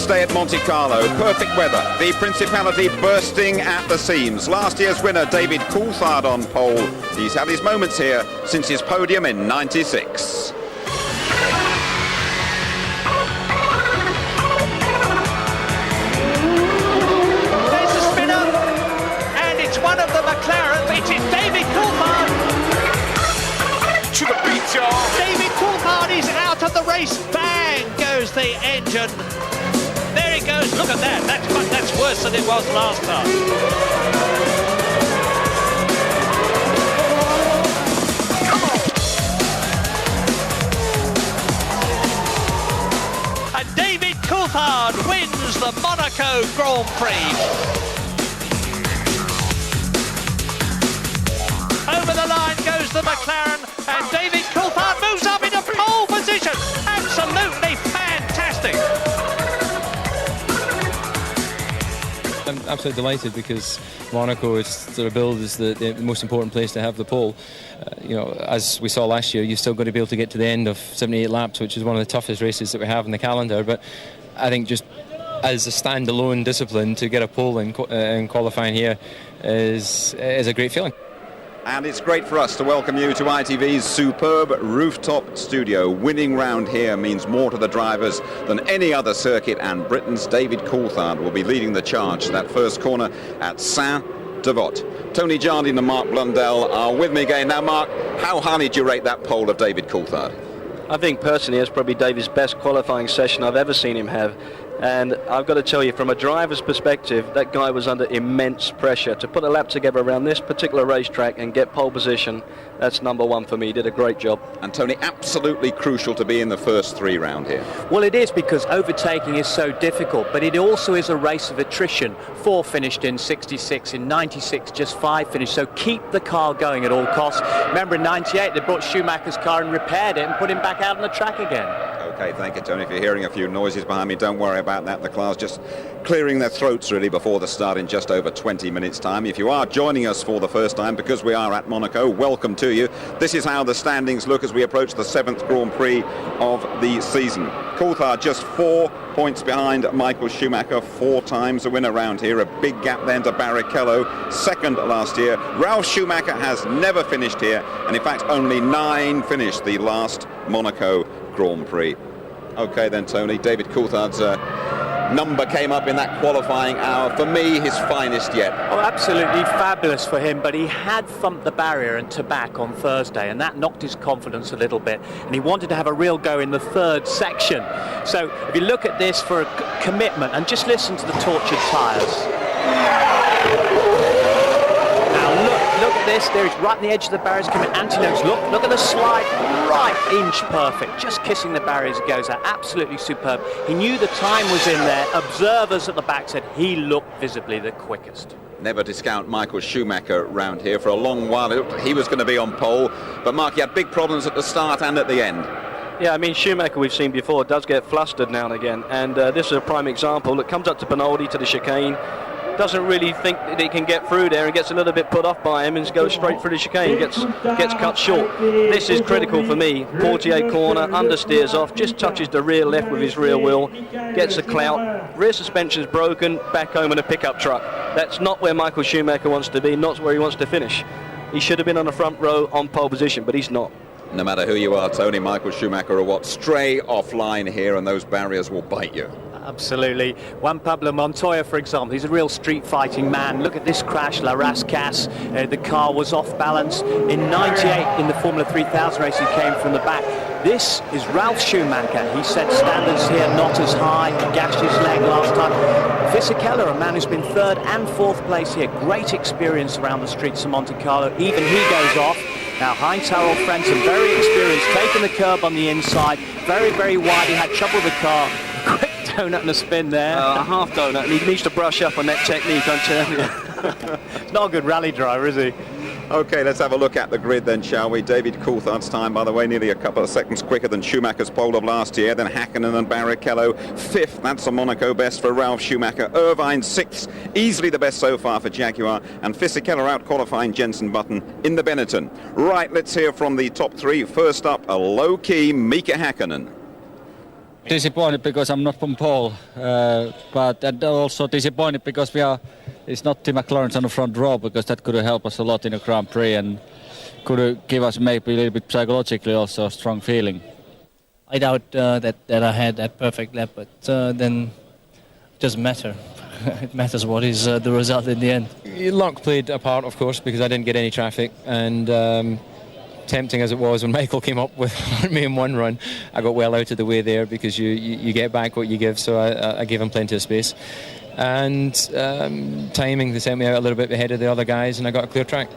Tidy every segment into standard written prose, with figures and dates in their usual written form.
first day at Monte Carlo, perfect weather, the Principality bursting at the seams. Last year's winner, David Coulthard, on pole. He's had his moments here since his podium in '96. There's a spinner, and it's one of the McLarens. It is David Coulthard. To the beat, y'all. David Coulthard is out of the race. Bang goes the engine. There it goes. Look at that. That's worse than it was last time. And David Coulthard wins the Monaco Grand Prix. Over the line goes the McLaren, and David Coulthard moves up into pole position. Absolutely fantastic. I'm absolutely delighted because Monaco is sort of billed as the most important place to have the pole. You know, as we saw last year, you're still going to be able to get to the end of 78 laps, which is one of the toughest races that we have in the calendar. But I think just as a standalone discipline, to get a pole in qualifying here is a great feeling. And it's great for us to welcome you to ITV's superb rooftop studio. Winning round here means more to the drivers than any other circuit, and Britain's David Coulthard will be leading the charge to that first corner at Saint-Devote. Tony Jardine and Mark Blundell are with me again. Now, Mark, how highly do you rate that pole of David Coulthard? I think personally it's probably David's best qualifying session I've ever seen him have. And I've got to tell you, from a driver's perspective, that guy was under immense pressure. To put a lap together around this particular racetrack and get pole position, that's number one for me. He did a great job. And Tony, absolutely crucial to be in the first three round here. Well, it is, because overtaking is so difficult, but it also is a race of attrition. 4 finished in 66, in 96 just 5 finished, so keep the car going at all costs. Remember, in 98 they brought Schumacher's car and repaired it and put him back out on the track again. Okay, thank you, Tony. If you're hearing a few noises behind me, don't worry about that. The car's just clearing their throats really before the start in just over 20 minutes time. If you are joining us for the first time, because we are at Monaco, welcome to you. This is how the standings look as we approach the 7th Grand Prix of the season. Coulthard just 4 points behind Michael Schumacher, 4 times a winner round here. A big gap then to Barrichello, second last year. Ralf Schumacher has never finished here, and in fact only 9 finished the last Monaco Grand Prix. Okay then, Tony, David Coulthard's number came up in that qualifying hour. For me, his finest yet. Oh, absolutely fabulous for him, but he had thumped the barrier and to back on Thursday, and that knocked his confidence a little bit, and he wanted to have a real go in the 3rd section. So if you look at this for a commitment, and just listen to the tortured tyres. Look at this, there he's right on the edge of the barriers coming anti-nose. Look at the slide, right inch perfect, just kissing the barriers it goes out. Absolutely superb. He knew the time was in there. Observers at the back said he looked visibly the quickest. Never discount Michael Schumacher round here. For a long while it looked he was going to be on pole, but Mark, he had big problems at the start and at the end. Yeah, I mean, Schumacher, we've seen before, does get flustered now and again, and this is a prime example. It comes up to Pinaldi, to the chicane, doesn't really think that he can get through there, and gets a little bit put off by him and goes straight through the chicane, gets cut short. This is critical for me. Portier corner, understeers off, just touches the rear left with his rear wheel, gets a clout, rear suspension's broken, back home in a pickup truck. That's not where Michael Schumacher wants to be, not where he wants to finish. He should have been on the front row on pole position, but he's not. No matter who you are, Tony, Michael Schumacher will stray offline here, and those barriers will bite you. Absolutely. Juan Pablo Montoya, for example, he's a real street fighting man. Look at this crash, La Rascasse. The car was off balance. In 98, in the Formula 3000 race, he came from the back. This is Ralf Schumacher. He set standards here not as high. He gashed his leg last time. Fisichella, a man who's been 3rd and 4th place here. Great experience around the streets of Monte Carlo. Even he goes off. Now Heinz Harald Frentzen, very experienced, taking the curb on the inside. Very, very wide. He had trouble with the car. Quick donut and a spin there. A half donut, and he needs to brush up on that technique, I'm telling you. He's not a good rally driver, is he? Okay, let's have a look at the grid then, shall we? David Coulthard's time, by the way, nearly a couple of seconds quicker than Schumacher's pole of last year. Then Hakkinen and Barrichello 5th. That's a Monaco best for Ralf Schumacher. Irvine 6th, easily the best so far for Jaguar. And Fisichella out qualifying Jenson Button in the Benetton. Right, let's hear from the top 3. First up, a low-key Mika Hakkinen. Disappointed because I'm not from pole, but and also disappointed because it's not Tim McLaurin's on the front row, because that could have helped us a lot in the Grand Prix and could have give us maybe a little bit psychologically also a strong feeling. I doubt that I had that perfect lap, but then it doesn't matter. It matters what is the result in the end. Luck played a part, of course, because I didn't get any traffic, and tempting as it was when Michael came up with me in one run, I got well out of the way there, because you get back what you give, so I gave him plenty of space. And timing, they sent me out a little bit ahead of the other guys, and I got a clear track.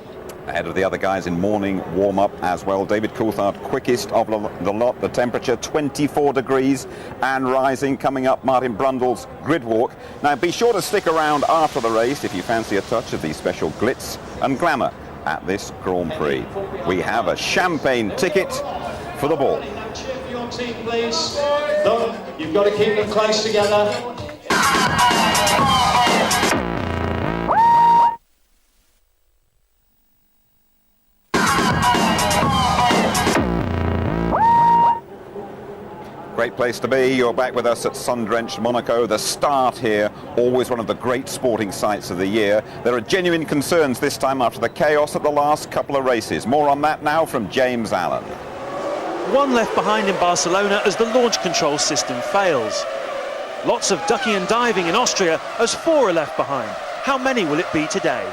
Ahead of the other guys in morning warm-up as well. David Coulthard, quickest of the lot. The temperature 24 degrees and rising. Coming up, Martin Brundle's grid walk. Now, be sure to stick around after the race if you fancy a touch of the special glitz and glamour at this Grand Prix. We have a champagne ticket for the ball. Cheer for your team, please. Look, you've got to keep them close together. Great place to be. You're back with us at sun-drenched Monaco. The start here, always one of the great sporting sights of the year. There are genuine concerns this time after the chaos at the last couple of races. More on that now from James Allen. One left behind in Barcelona as the launch control system fails. Lots of ducking and diving in Austria as 4 are left behind. How many will it be today?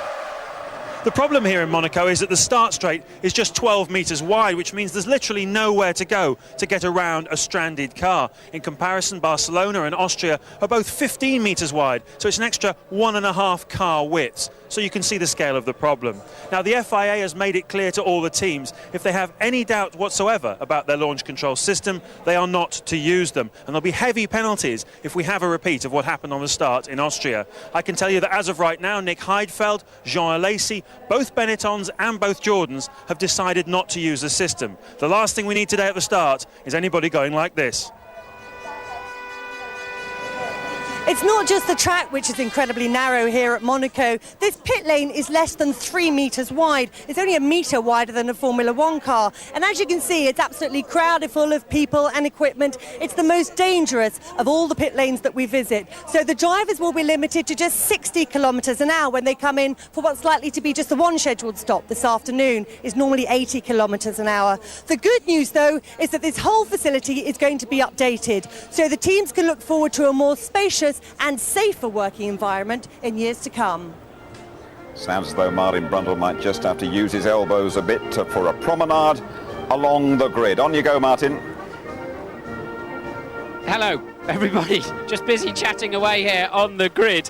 The problem here in Monaco is that the start straight is just 12 metres wide, which means there's literally nowhere to go to get around a stranded car. In comparison, Barcelona and Austria are both 15 metres wide, so it's an extra 1.5 car widths. So you can see the scale of the problem. Now, the FIA has made it clear to all the teams, if they have any doubt whatsoever about their launch control system, they are not to use them. And there'll be heavy penalties if we have a repeat of what happened on the start in Austria. I can tell you that as of right now, Nick Heidfeld, Jean Alesi, both Benettons and both Jordans have decided not to use the system. The last thing we need today at the start is anybody going like this. It's not just the track, which is incredibly narrow here at Monaco. This pit lane is less than 3 metres wide. It's only a metre wider than a Formula One car. And as you can see, it's absolutely crowded full of people and equipment. It's the most dangerous of all the pit lanes that we visit. So the drivers will be limited to just 60 kilometres an hour when they come in for what's likely to be just the one scheduled stop this afternoon. Is normally 80 kilometres an hour. The good news, though, is that this whole facility is going to be updated. So the teams can look forward to a more spacious and safer working environment in years to come. Sounds as though Martin Brundle might just have to use his elbows a bit for a promenade along the grid. On you go, Martin. Hello, everybody. Just busy chatting away here on the grid.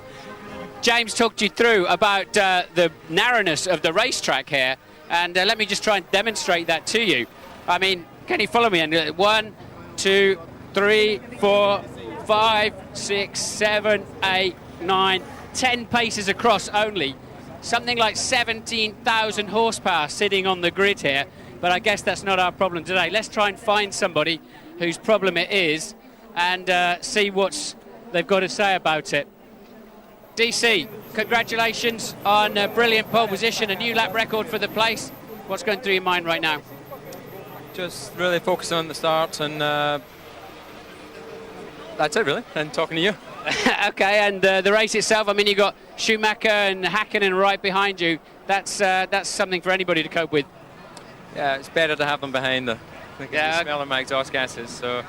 James talked you through about the narrowness of the racetrack here, and let me just try and demonstrate that to you. I mean, can you follow me? And 1, 2, 3, 4, 5, 6, 7, 8, 9, 10 paces across only. Something like 17,000 horsepower sitting on the grid here, but I guess that's not our problem today. Let's try and find somebody whose problem it is and see what they've got to say about it. DC, congratulations on a brilliant pole position, a new lap record for the place. What's going through your mind right now? Just really focusing on the start, and that's it really, and talking to you. Okay, and the race itself, I mean, you've got Schumacher and Hakkinen right behind you. That's something for anybody to cope with. Yeah, it's better to have them behind the smelling my exhaust gases. So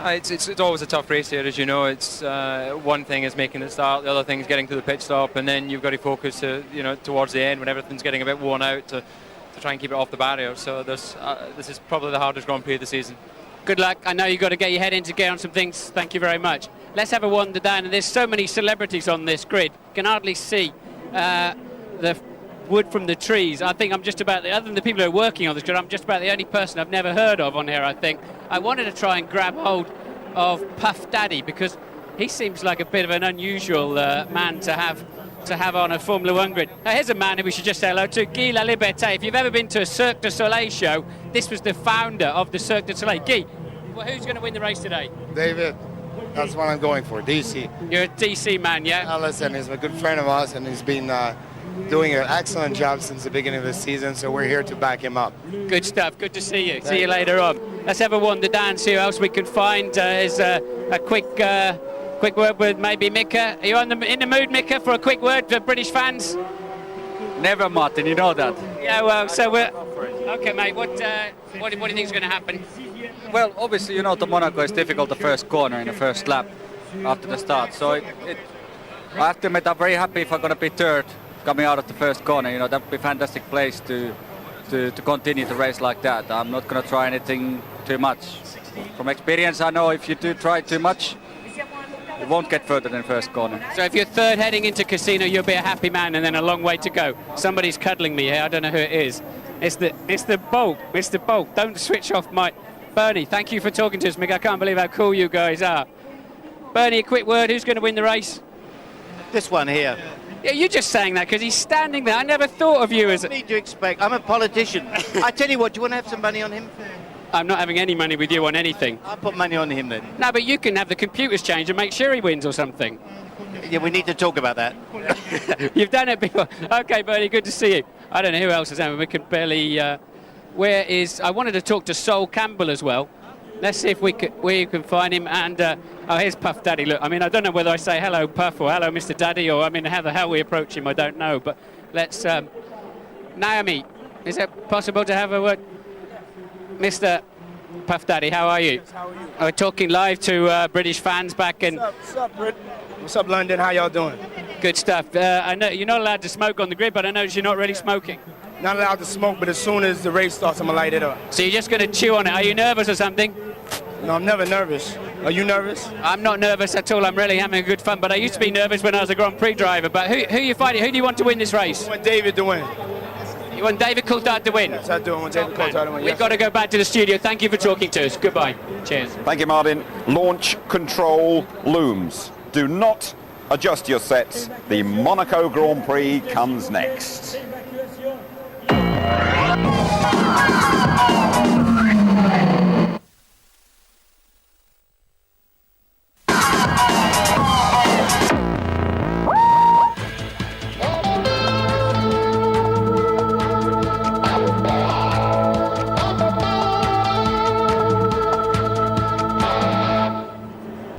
it's always a tough race here, as you know. It's one thing is making the start, the other thing is getting to the pit stop, and then you've got to focus towards the end when everything's getting a bit worn out to try and keep it off the barrier. So this is probably the hardest Grand Prix of the season. Good luck. I know you've got to get your head into gear on some things. Thank you very much. Let's have a wander down. And there's so many celebrities on this grid. You can hardly see the wood from the trees. I think I'm just about, other than the people who are working on this grid, I'm just about the only person I've never heard of on here, I think. I wanted to try and grab hold of Puff Daddy because he seems like a bit of an unusual man to have on a Formula One grid. Now, here's a man who we should just say hello to, Guy La Liberté. If you've ever been to a Cirque du Soleil show, this was the founder of the Cirque du Soleil. Guy, well, who's going to win the race today? David. That's what I'm going for, DC. You're a DC man, yeah? Now listen, he's a good friend of ours, and he's been doing an excellent job since the beginning of the season, so we're here to back him up. Good stuff. Good to see you. See you later on. Let's have a wander down, see who else we can find. Is a quick word with maybe Mika. Are you in the mood, Mika, for a quick word for British fans? Never, Martin, you know that. Yeah, well, so we're... Okay, mate, what do you think is going to happen? Well, obviously, you know, the Monaco is difficult the first corner in the first lap after the start. So I have to admit, I'm very happy if I'm going to be third coming out of the first corner. You know, that would be a fantastic place to continue the race like that. I'm not going to try anything too much. From experience, I know if you do try too much, you won't get further than first corner. So if you're third heading into Casino, you'll be a happy man, and then a long way to go. Somebody's cuddling me here. I don't know who it is. It's the Bolt. Mr. Bolt. Don't switch off my... Bernie, thank you for talking to us, Mick. I can't believe how cool you guys are. Bernie, a quick word. Who's going to win the race? This one here. Yeah, you're just saying that because he's standing there. I never thought of you as a... What need you expect? I'm a politician. I tell you what, do you want to have some money on him? I'm not having any money with you on anything. I'll put money on him then. No, but you can have the computers change and make sure he wins or something. Yeah, we need to talk about that. You've done it before. Okay, Bernie, good to see you. I don't know who else is there. We can barely... where is... I wanted to talk to Sol Campbell as well. Let's see if we can find him. And oh, here's Puff Daddy. Look, I mean, I don't know whether I say hello, Puff, or hello, Mr. Daddy, or I mean, how the hell we approach him, I don't know. But let's... Naomi, is it possible to have a word? Mr. Puff Daddy, how are you? Yes, how are you? We're talking live to British fans back in... What's up, Brit? What's up, London? How y'all doing? Good stuff. I know you're not allowed to smoke on the grid, but I notice you're not really smoking. Not allowed to smoke, but as soon as the race starts, I'm gonna light it up. So you're just going to chew on it. Are you nervous or something? No, I'm never nervous. Are you nervous? I'm not nervous at all. I'm really having a good fun, but I used to be nervous when I was a Grand Prix driver. But who you fighting? Who do you want to win this race? I want David to win. You want David Coulthard to win? Yes, I do. I want David Coulthard to win. We've got to go back to the studio. Thank you for talking to us. Goodbye. Cheers. Thank you, Martin. Launch control looms. Do not adjust your sets. The Monaco Grand Prix comes next.